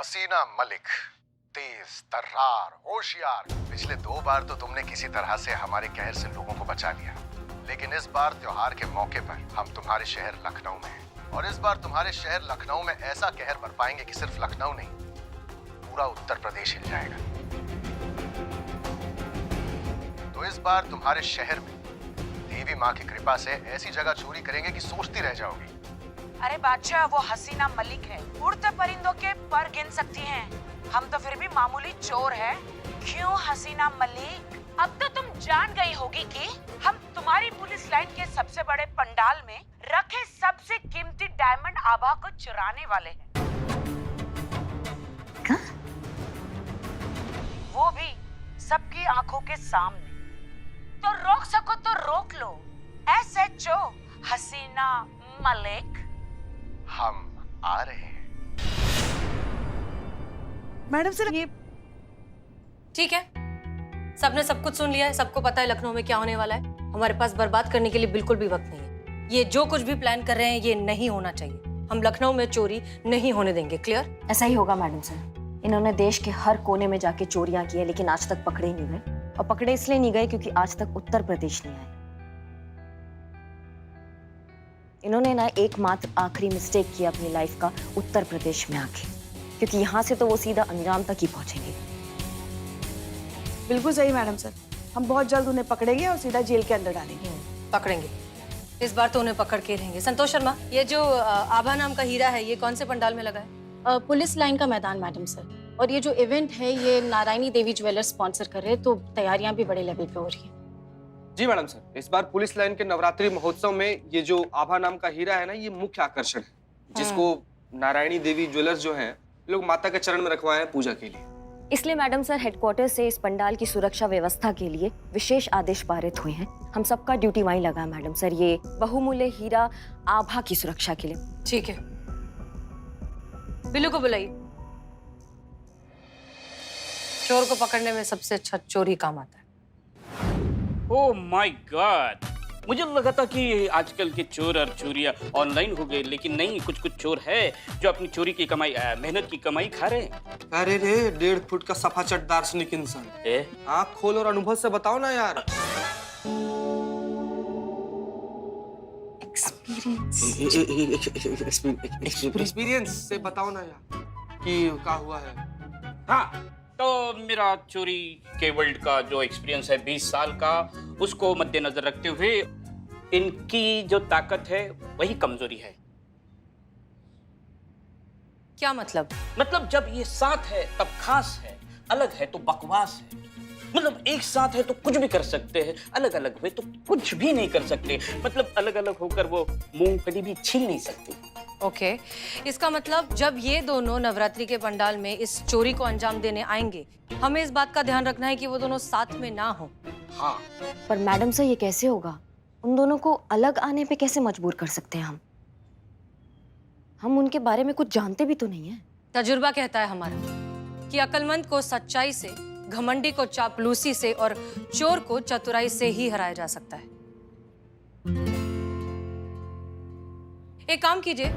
हसीना मलिक, तेज, तर्रार, होशियार। पिछले 2 बार तो तुमने किसी तरह से हमारे कहर से लोगों को बचा लिया, लेकिन इस बार त्योहार के मौके पर हम तुम्हारे शहर लखनऊ में हैं। और इस बार तुम्हारे शहर लखनऊ में ऐसा कहर बरपाएंगे कि सिर्फ लखनऊ नहीं, पूरा उत्तर प्रदेश हिल जाएगा। तो इस बार तुम्हारे शहर में देवी माँ की कृपा से ऐसी जगह चोरी करेंगे कि सोचती रह जाओगी। अरे बादशाह, वो हसीना मलिक है, उड़ते परिंदों के पर गिन सकती हैं। हम तो फिर भी मामूली चोर हैं। क्यों हसीना मलिक? अब तो तुम जान गई होगी कि हम तुम्हारी पुलिस लाइन के सबसे बड़े पंडाल में रखे सबसे कीमती डायमंड आभा को चुराने वाले हैं। क्या? वो भी सबकी आंखों के सामने। तो रोक सको तो रोक लो। SHO हसीना मलिक। हम आ रहे हैं। मैडम सर, ये ठीक है, सबने सब कुछ सुन लिया है, सबको पता है लखनऊ में क्या होने वाला है। हमारे पास बर्बाद करने के लिए बिल्कुल भी वक्त नहीं है। ये जो कुछ भी प्लान कर रहे हैं ये नहीं होना चाहिए। हम लखनऊ में चोरी नहीं होने देंगे। क्लियर? ऐसा ही होगा मैडम सर। इन्होंने देश के हर कोने में जाके चोरियां की है, लेकिन आज तक पकड़े नहीं गए। और पकड़े इसलिए नहीं गए क्योंकि आज तक उत्तर प्रदेश नहीं आए। इन्होंने ना एकमात्र आखिरी मिस्टेक किया अपनी लाइफ का उत्तर प्रदेश में आके, क्योंकि यहाँ से तो वो सीधा अंजाम तक ही पहुंचेंगे। बिल्कुल सही मैडम सर। हम बहुत जल्द उन्हें पकड़ेंगे और सीधा जेल के अंदर डालेंगे। पकड़ेंगे, इस बार तो उन्हें पकड़ के रहेंगे। संतोष शर्मा, ये जो आभा नाम का हीरा है ये कौन से पंडाल में लगा है? पुलिस लाइन का मैदान मैडम सर। और ये जो इवेंट है ये नारायणी देवी ज्वेलर्स स्पॉन्सर कर रहे हैं, तो तैयारियां भी बड़े लेवल पे हो रही हैं। जी मैडम सर, इस बार पुलिस लाइन के नवरात्रि महोत्सव में ये जो आभा नाम का हीरा है ना, ये मुख्य आकर्षण है, जिसको नारायणी देवी ज्वेलर्स जो हैं लोग माता के चरण में रखवाए हैं पूजा के लिए। इसलिए मैडम सर हेडक्वार्टर से इस पंडाल की सुरक्षा व्यवस्था के लिए विशेष आदेश पारित हुए हैं। हम सबका ड्यूटी वहीं लगा मैडम सर, ये बहुमूल्य हीरा आभा की सुरक्षा के लिए। ठीक है, बिल्लू को बुलाइए। चोर को पकड़ने में सबसे अच्छा चोरी काम आता है। ओह माय गॉड, मुझे लगा था कि आजकल के चोर और चोरियां ऑनलाइन हो गए, लेकिन नहीं, कुछ कुछ चोर है जो अपनी चोरी की कमाई, मेहनत की कमाई खा रहे हैं। अरे रे, 1.5 फुट का सफाचट दार्शनिक इंसान, आँख खोल और अनुभव से बताओ ना यार। एक्सपीरियंस से बताओ ना यार कि क्या हुआ है। हाँ, तो मेरा चोरी के वर्ल्ड का जो एक्सपीरियंस है 20 साल का, उसको मद्देनजर रखते हुए इनकी जो ताकत है वही कमजोरी है। क्या मतलब? मतलब जब ये साथ है तब खास है, अलग है तो बकवास है। मतलब एक साथ है तो कुछ भी कर सकते हैं, अलग अलग हुए तो कुछ भी नहीं कर सकते। मतलब अलग अलग होकर वो मूंगफली भी छील नहीं सकते। ओके, इसका मतलब जब ये दोनों नवरात्रि के पंडाल में इस चोरी को अंजाम देने आएंगे, हमें इस बात का ध्यान रखना है कि वो दोनों साथ में ना हो। हाँ, पर मैडम सर ये कैसे होगा? उन दोनों को अलग आने पे कैसे मजबूर कर सकते हैं हम उनके बारे में कुछ जानते भी तो नहीं है। तजुर्बा कहता है हमारा कि अक्लमंद को सच्चाई से, घमंडी को चापलूसी से और चोर को चतुराई से ही हराया जा सकता है। एक काम कीजिए,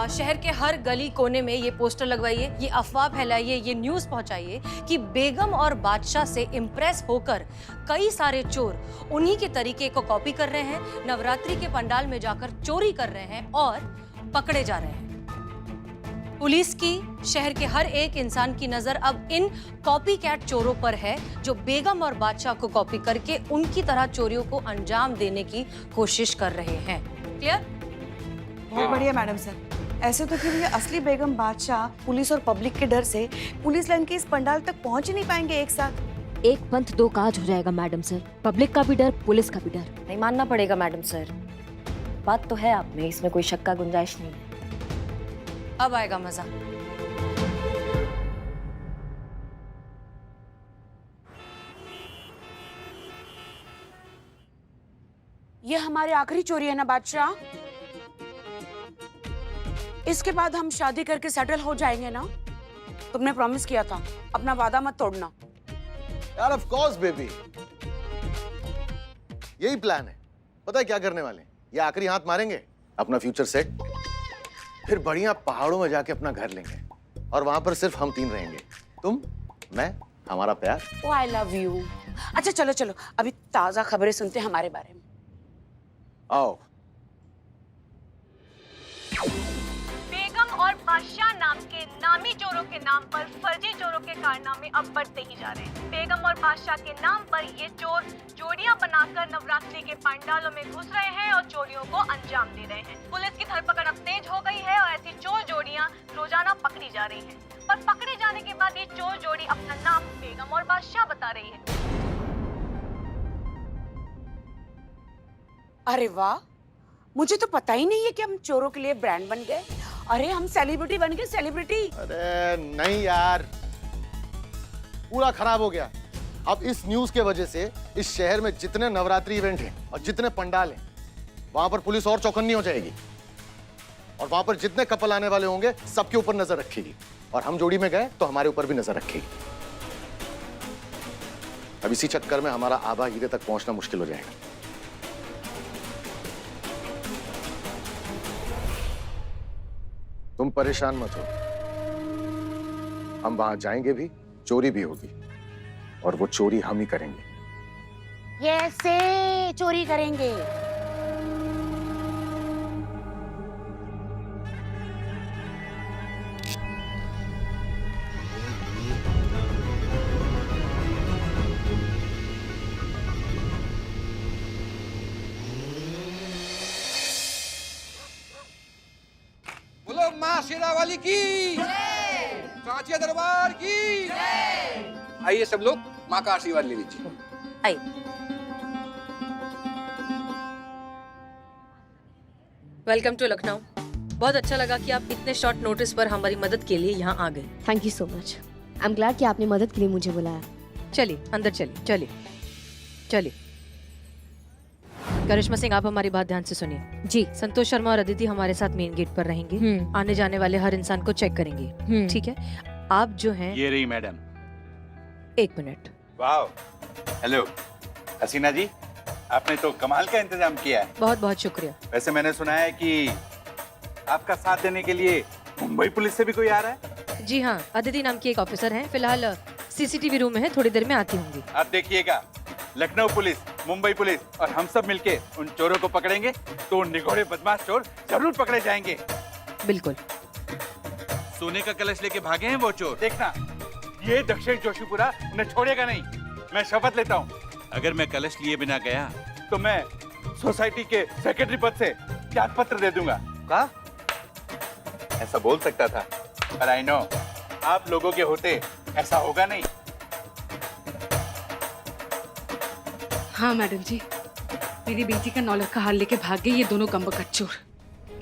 शहर के हर गली कोने में ये पोस्टर लगवाइए, ये अफवाह फैलाइए, ये न्यूज़ पहुंचाइए कि बेगम और बादशाह से इम्प्रेस होकर कई सारे चोर उन्हीं के तरीके को कॉपी कर रहे हैं, नवरात्रि के पंडाल में जाकर चोरी कर रहे हैं और पकड़े जा रहे हैं। पुलिस की, शहर के हर एक इंसान की नजर अब इन कॉपी कैट चोरों पर है जो बेगम और बादशाह को कॉपी करके उनकी तरह चोरियों को अंजाम देने की कोशिश कर रहे हैं। क्लियर? बहुत बढ़िया मैडम सर। ऐसे तो फिर ये असली बेगम बादशाह पुलिस और पब्लिक के डर से पुलिस लाइन के इस पंडाल तक पहुंच ही नहीं पाएंगे एक साथ। एक पंथ दो काज हो जाएगा मैडम सर, पब्लिक का भी डर, पुलिस का भी डर। नहीं मानना पड़ेगा मैडम सर, बात तो है आप में, इसमें कोई शक का गुंजाइश नहीं है। अब आएगा मजा। ये हमारी आखिरी चोरी है ना बादशाह? इसके बाद हम शादी करके सेटल हो जाएंगे ना? तुमने प्रॉमिस किया था, अपना वादा मत तोड़ना। यार ऑफ कोर्स बेबी, यही प्लान है। पता है क्या करने वाले हैं? ये आखिरी हाथ मारेंगे, अपना फ्यूचर सेट, फिर बढ़िया पहाड़ों में जाके अपना घर लेंगे। और वहां पर सिर्फ हम 3 रहेंगे, तुम, मैं, हमारा प्यार। ओ आई लव यू। अच्छा चलो चलो, अभी ताजा खबरें सुनते हैं हमारे बारे में। आओ। बेगम और बादशाह नाम के नामी चोरों के नाम पर फर्जी चोरों के कारनामे अब बढ़ते ही जा रहे हैं। बेगम और बादशाह के नाम पर ये चोर जोड़ियां बनाकर नवरात्रि के पंडालों में घुस रहे हैं और चोरियों को अंजाम दे रहे हैं। पुलिस की धरपकड़ अब तेज हो गई है और ऐसी चोर जोड़ियां रोजाना पकड़ी जा रही हैं। पर पकड़े जाने के बाद ये चोर जोड़ी अपना नाम बेगम और बादशाह बता रही है। अरे वाह, मुझे तो पता ही नहीं है कि हम चोरों के लिए ब्रांड बन गए। अरे हम सेलिब्रिटी बन गए, सेलिब्रिटी। अरे नहीं यार, पूरा खराब हो गया। अब इस न्यूज के वजह से इस शहर में जितने नवरात्रि इवेंट हैं और जितने पंडाल हैं, वहां पर पुलिस और चौकन्नी हो जाएगी और वहां पर जितने कपल आने वाले होंगे सबके ऊपर नजर रखेगी और हम जोड़ी में गए तो हमारे ऊपर भी नजर रखेगी। अब इसी चक्कर में हमारा आभा हीरे तक पहुंचना मुश्किल हो जाएगा। तुम परेशान मत हो, हम वहां जाएंगे भी, चोरी भी होगी और वो चोरी हम ही करेंगे। कैसे चोरी करेंगे? बोलो माँ शेरा वाली की, सांचिया दरबार की। आइए सब लोग माँ का आशीर्वाद ले लीजिए। आई। Welcome to Lucknow. बहुत अच्छा लगा कि आप इतने शॉर्ट नोटिस पर हमारी मदद के लिए यहाँ आ गए। Thank you so much. I am glad कि आपने मदद के लिए मुझे बुलाया। चलिए अंदर चलिए, चलिए चलिए। करिश्मा सिंह, आप हमारी बात ध्यान से सुनिए। जी। संतोष शर्मा और अदिति हमारे साथ मेन गेट पर रहेंगे। आने जाने वाले हर इंसान को चेक करेंगे, ठीक है? आप जो हैं, ये रही मैडम। 1 मिनट। वाह, हेलो हसीना जी, आपने तो कमाल का इंतजाम किया है। बहुत बहुत शुक्रिया। वैसे मैंने सुना है कि आपका साथ देने के लिए मुंबई पुलिस से भी कोई आ रहा है। जी हाँ, अदिति नाम की एक ऑफिसर हैं, फिलहाल सीसीटीवी रूम में है, थोड़ी देर में आती होंगी। आप देखिएगा, लखनऊ पुलिस, मुंबई पुलिस और हम सब मिलके उन चोरों को पकड़ेंगे तो उन निगोड़े बदमाश चोर जरूर पकड़े जाएंगे। बिल्कुल। सोने का कलश लेके भागे हैं वो चोर। देखना, ये दक्षिण जोशीपुरा उन्हें छोड़ेगा नहीं, मैं शपथ लेता हूँ। अगर मैं कलश लिए बिना गया तो मैं सोसाइटी के सेक्रेटरी पद से त्याग पत्र दे दूंगा। का? ऐसा बोल सकता था, पर आई नो आप लोगों के होते ऐसा होगा नहीं। हाँ मैडम जी, मेरी बेटी का नौलख का हार लेके भाग गए ये दोनों कम्बकट चोर।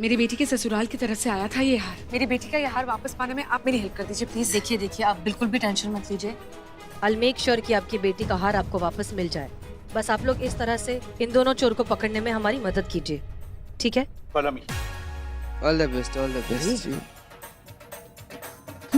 मेरी बेटी के ससुराल की तरफ से आया था ये हार। मेरी बेटी का ये हार वापस पाने में आप मेरी हेल्प कर दीजिए प्लीज। देखिए, आप बिल्कुल भी टेंशन मत लीजिए। I'll make sure कि आपकी बेटी का हार आपको वापस मिल जाए। बस आप लोग इस तरह से इन दोनों चोर को पकड़ने में हमारी मदद कीजिए, ठीक है? Follow me. All the best, all the best.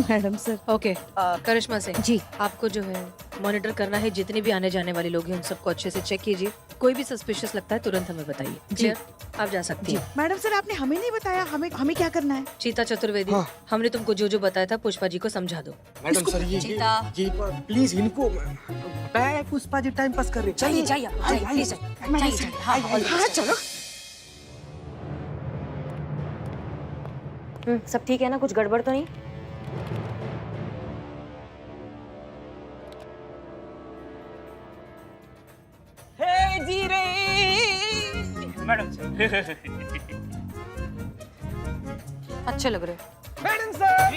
Madam sir. Okay, Karishma Singh ji. आपको जो है मॉनिटर करना है, जितने भी आने जाने वाले लोग हैं उन सबको अच्छे से चेक कीजिए। कोई भी सस्पिशियस लगता है तुरंत हमें बताइए। क्लियर? आप जा सकती हैं। मैडम सर, आपने हमें नहीं बताया, हमें क्या करना है? चीता चतुर्वेदी, हमने तुमको जो जो बताया था पुष्पा जी को समझा दो। मैडम सर, ये प्लीज इनको बताया, पुष्पा जी टाइम पास कर रहे। जाइए जाइए प्लीज, हाँ चलो। सब ठीक है ना? कुछ गड़बड़ तो नहीं? हे जी रे मैडम सर। अच्छे लग रहे हो। मैडम सर,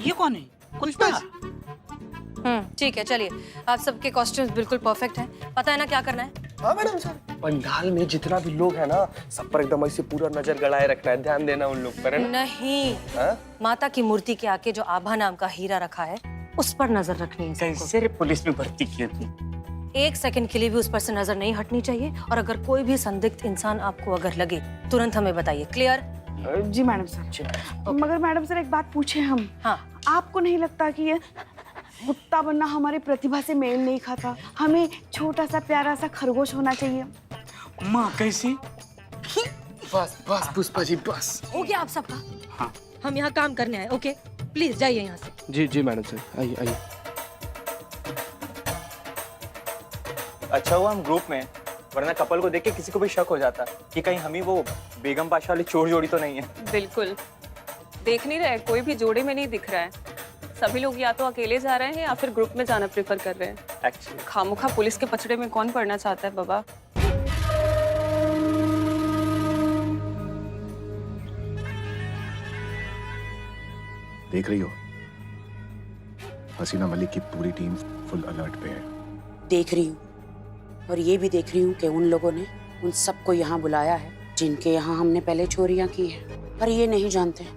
ये कौन है? पुष्पा। ठीक है, चलिए। आप सबके कॉस्ट्यूम्स बिल्कुल परफेक्ट हैं। पता है ना क्या करना है? हाँ मैडम सर। पंडाल में जितना भी लोग हैं ना, सब पर एकदम ऐसे पूरा नजर गड़ाए रखना है, ध्यान देना उन लोग पर, है ना? नहीं, माता की मूर्ति के आगे जो आभा नाम का हीरा रखा है उस पर नजर रखनी है सबको। कैसे पुलिस में भर्ती किए थे? 1 सेकंड के लिए भी उस पर से नजर नहीं हटनी चाहिए और अगर कोई भी संदिग्ध इंसान आपको अगर लगे तुरंत हमें बताइए। क्लियर? जी मैडम सर। मगर मैडम सर, एक बात पूछे हम। हाँ। आपको नहीं लगता कि ये कुत्ता बनना हमारी प्रतिभा से मेल नहीं खाता? हमें छोटा सा प्यारा सा खरगोश होना चाहिए। माँ कैसी? बस बस पुष्पा जी बस। हो गया आप सबका? हाँ। हम यहाँ काम करने आए, ओके? प्लीज जाइए यहाँ से। जी जी मैडम सर, आइए आइए। अच्छा हुआ हम ग्रुप में, वरना कपल को देख के किसी को भी शक हो जाता कि कहीं हम ही वो बेगम पाशा वाली चोर जोड़ी तो नहीं है। बिल्कुल देख नहीं रहे, कोई भी जोड़े में नहीं दिख रहा है। सभी लोग या तो अकेले जा रहे हैं या फिर ग्रुप में जाना प्रेफर कर रहे हैं। एक्चुअली खामोखा पुलिस के पचड़े में कौन पड़ना चाहता है बाबा। देख रही हो, हसीना मलिक की पूरी टीम फुल अलर्ट पे है। देख रही हूँ, और ये भी देख रही हूँ कि उन लोगों ने उन सबको यहाँ बुलाया है जिनके यहाँ हमने पहले चोरियां की हैं, पर ये नहीं जानते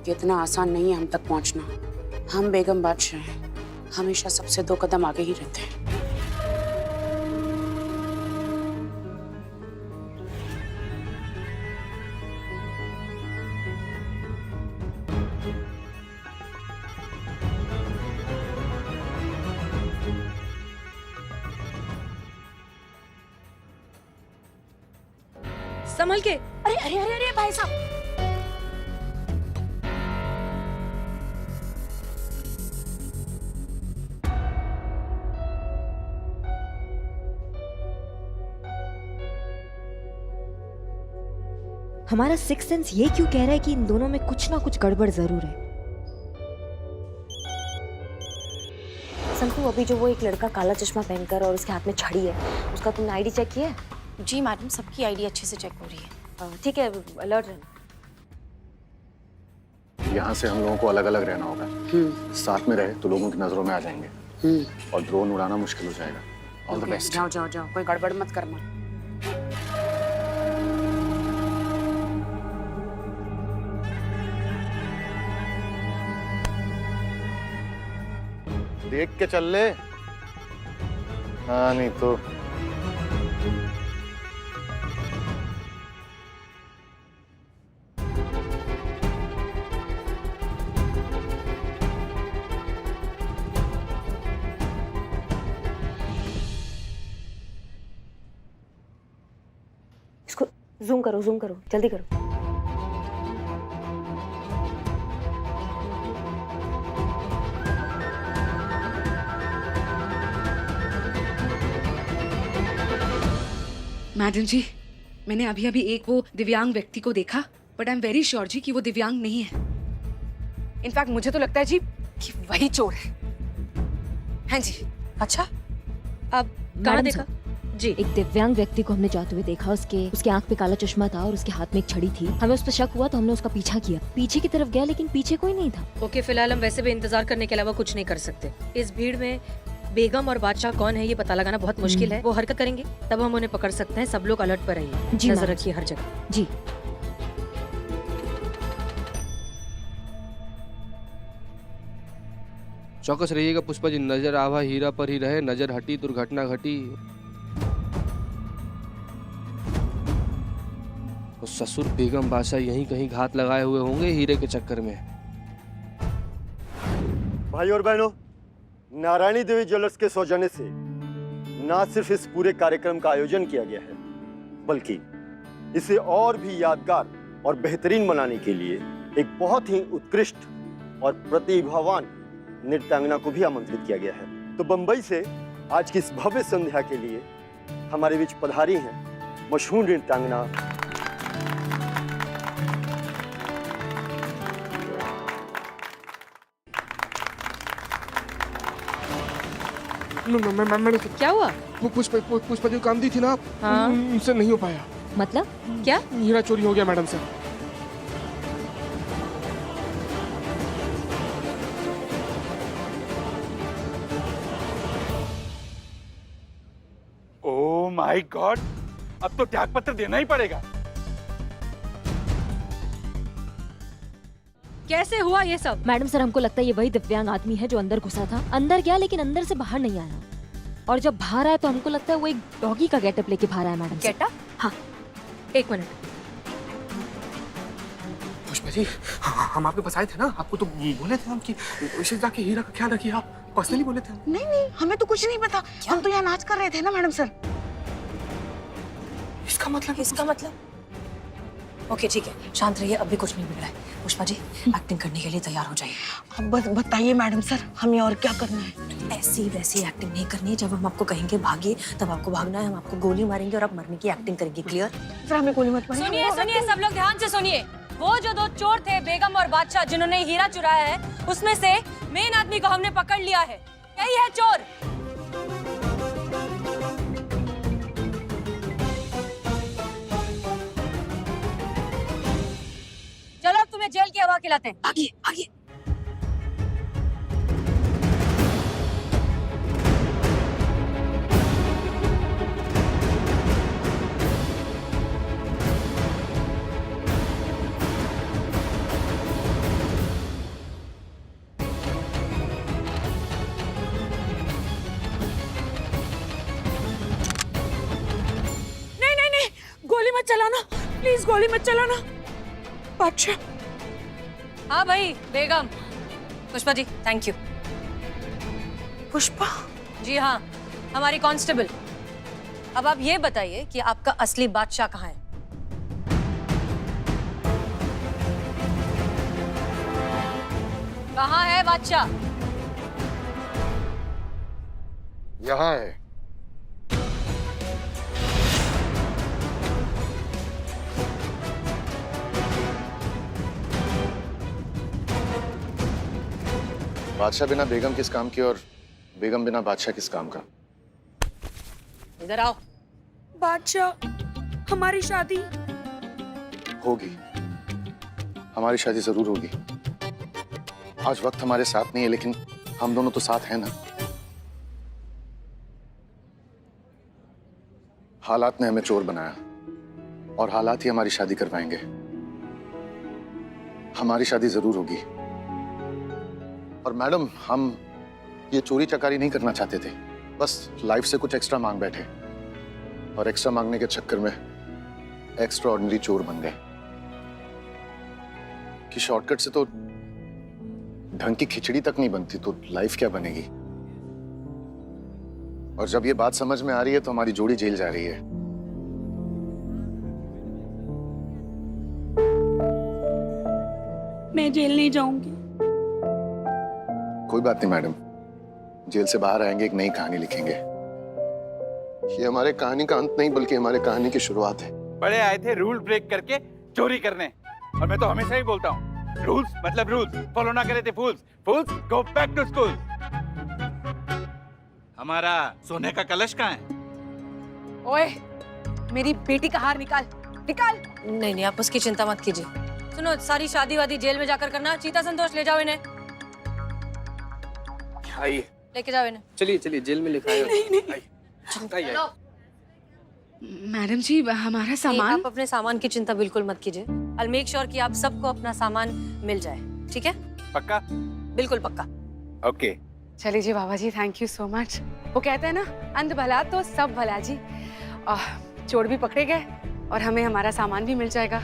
कि इतना आसान नहीं है हम तक पहुँचना। हम बेगम बादशाह हैं, हमेशा सबसे 2 कदम आगे ही रहते हैं। संभल के। अरे अरे अरे अरे भाई साहब, हमारा सिक्स सेंस ये क्यों कह रहा है कि इन दोनों में कुछ ना कुछ गड़बड़ जरूर है। संतु, अभी जो वो एक लड़का काला चश्मा पहनकर और उसके हाथ में छड़ी है, उसका तुमने आईडी चेक किया है? जी मैडम, सबकी आईडी अच्छे से चेक हो रही है। ठीक है, अलर्ट रहना। यहाँ से हम लोगों को अलग अलग रहना होगा। साथ में रहे तो लोगों की नजरों में आ जाएंगे और ड्रोन उड़ाना मुश्किल हो जाएगा। All the best. जाओ जाओ जाओ, कोई गड़बड़ मत करना। देख के चल ले। हाँ नहीं तो इसको जूम करो, जल्दी करो। मैडम जी, मैंने अभी अभी एक वो दिव्यांग व्यक्ति को देखा, but I am very sure जी कि वो दिव्यांग नहीं है। इनफैक्ट मुझे तो लगता है जी कि वही चोर है। हाँ जी। अच्छा, अब कहाँ देखा? जी, एक दिव्यांग व्यक्ति को हमने जाते हुए देखा। उसके आंख पे काला चश्मा था और उसके हाथ में एक छड़ी थी। हमें उस पर शक हुआ तो हमने उसका पीछा किया। पीछे की तरफ गया लेकिन पीछे कोई नहीं था। ओके, फिलहाल हम वैसे भी इंतजार करने के अलावा कुछ नहीं कर सकते। इस भीड़ में बेगम और बादशाह कौन है ये पता लगाना बहुत मुश्किल है। वो हरकत करेंगे तब हम उन्हें पकड़ सकते हैं। सब लोग अलर्ट पर रहिए, जी, नजर रखिए हर जगह। जी। चौकस रहिएगा पुष्पा जी, नजर आवा हीरा पर ही रहे, नजर हटी दुर्घटना घटी। तो ससुर बेगम बादशाह यहीं कहीं घात लगाए हुए होंगे हीरे के चक्कर में। भाई और बहनों, नारायणी देवी ज्वेलर्स के सौजन्य से न सिर्फ इस पूरे कार्यक्रम का आयोजन किया गया है, बल्कि इसे और भी यादगार और बेहतरीन बनाने के लिए एक बहुत ही उत्कृष्ट और प्रतिभावान नृत्यांगना को भी आमंत्रित किया गया है। तो बंबई से आज की इस भव्य संध्या के लिए हमारे बीच पधारी हैं मशहूर नृत्यांगना क्या हुआ? वो पुष्पा जी काम दी थी ना, हाँ? उनसे नहीं हो पाया। मतलब क्या? हीरा चोरी हो गया मैडम से। ओह माय गॉड, अब तो त्याग पत्र देना ही पड़ेगा। कैसे हुआ ये सब? मैडम सर, हमको लगता है ये वही दिव्यांग आदमी है जो अंदर घुसा था। अंदर गया लेकिन अंदर से बाहर नहीं आया, और जब बाहर आया तो हमको लगता है वो एक डॉगी का गेटअप लेके बाहर आया। Madam getup? हाँ। एक मिनट। पुष्पा जी, हम आपके पास आए थे ना, आपको तो बोले थे हम कि उसे जाके हीरा का ख्याल रखिए। आप पर्सनली बोले थे। नहीं नहीं, हमें तो कुछ नहीं पता। हम तो यहाँ नाच कर रहे थे ना मैडम सर। इसका मतलब ओके ठीक है, शांत रहिए, अभी कुछ नहीं बिगड़ा है। पुष्पा जी एक्टिंग करने के लिए तैयार हो जाइए। अब बस बताइए मैडम सर, हमें और क्या करना है? ऐसी वैसी एक्टिंग नहीं करनी है। जब हम आपको कहेंगे भागिए तब आपको भागना है। हम आपको गोली मारेंगे और आप मरने की एक्टिंग करेंगे। क्लियर? सर हमें गोली मत मारिए। सुनिए सुनिए, सब लोग ध्यान से सुनिए। वो जो दो चोर थे बेगम और बादशाह जिन्होंने हीरा चुराया है, उसमें से मेन आदमी को हमने पकड़ लिया है। यही है चोर। चलो अब तुम्हें जेल की हवा खिलाते हैं। भागिए भागिए। नहीं नहीं नहीं, गोली मत चलाना प्लीज, गोली मत चलाना। बादशाह। हाँ भाई बेगम। Pushpa ji thank you. पुष्पा? जी हाँ, हमारी कांस्टेबल। अब आप ये बताइए कि आपका असली बादशाह कहाँ है? कहाँ है बादशाह? यहाँ है। बादशाह बिना बेगम किस काम की और बेगम बिना बादशाह किस काम का? इधर आओ। बादशाह, हमारी शादी होगी, हमारी शादी जरूर होगी। आज वक्त हमारे साथ नहीं है, लेकिन हम दोनों तो साथ हैं ना। हालात ने हमें चोर बनाया और हालात ही हमारी शादी करवाएंगे। हमारी शादी जरूर होगी। और मैडम, हम ये चोरी चकारी नहीं करना चाहते थे, बस लाइफ से कुछ एक्स्ट्रा मांग बैठे और एक्स्ट्रा मांगने के चक्कर में एक्स्ट्रा ऑर्डिनरी चोर बन गए। कि शॉर्टकट से तो ढंग की खिचड़ी तक नहीं बनती, तो लाइफ क्या बनेगी? और जब ये बात समझ में आ रही है तो हमारी जोड़ी जेल जा रही है। मैं जेल नहीं जाऊंगी। कोई बात नहीं मैडम, जेल से बाहर आएंगे, एक नई कहानी लिखेंगे। ये हमारे कहानी का अंत नहीं, बल्कि हमारे कहानी की शुरुआत है। बड़े आए थे रूल ब्रेक करके चोरी करने, और मैं तो हमेशा ही बोलता हूँ रूल्स मतलब रूल्स, फॉलो ना करे थे फूल्स, फूल्स गो बैक टू स्कूल। हमारा सोने का कलश कहाँ है? ओए, मेरी बेटी का हार निकाल, निकाल। नहीं नहीं, आप उसकी चिंता मत कीजिए। सुनो, सारी शादी वादी जेल में जाकर करना। चीता संतोष ले जाओ इन्हें, आइए लेके जाओ इन्हें। चलिए चलिए, जेल में लिखा है। आइए। मैडम जी हमारा सामान। आप अपने सामान की चिंता बिल्कुल मत कीजिए। I'll make sure कि आप सबको अपना सामान मिल जाए, ठीक है? पक्का? बिल्कुल पक्का। ओके। चलिए जी बाबा जी, थैंक यू सो मच। वो कहते हैं ना, अंत भला तो सब भला जी। चोर भी पकड़े गए और हमें हमारा सामान भी मिल जाएगा।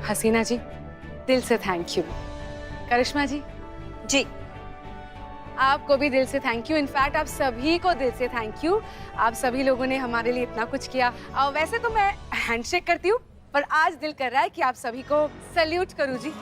हसीना जी, दिल से थैंक यू। करिश्मा जी जी, आपको भी दिल से थैंक यू। इनफैक्ट आप सभी को दिल से थैंक यू। आप सभी लोगों ने हमारे लिए इतना कुछ किया। वैसे तो मैं हैंडशेक करती हूँ, पर आज दिल कर रहा है कि आप सभी को सैल्यूट करूँ जी।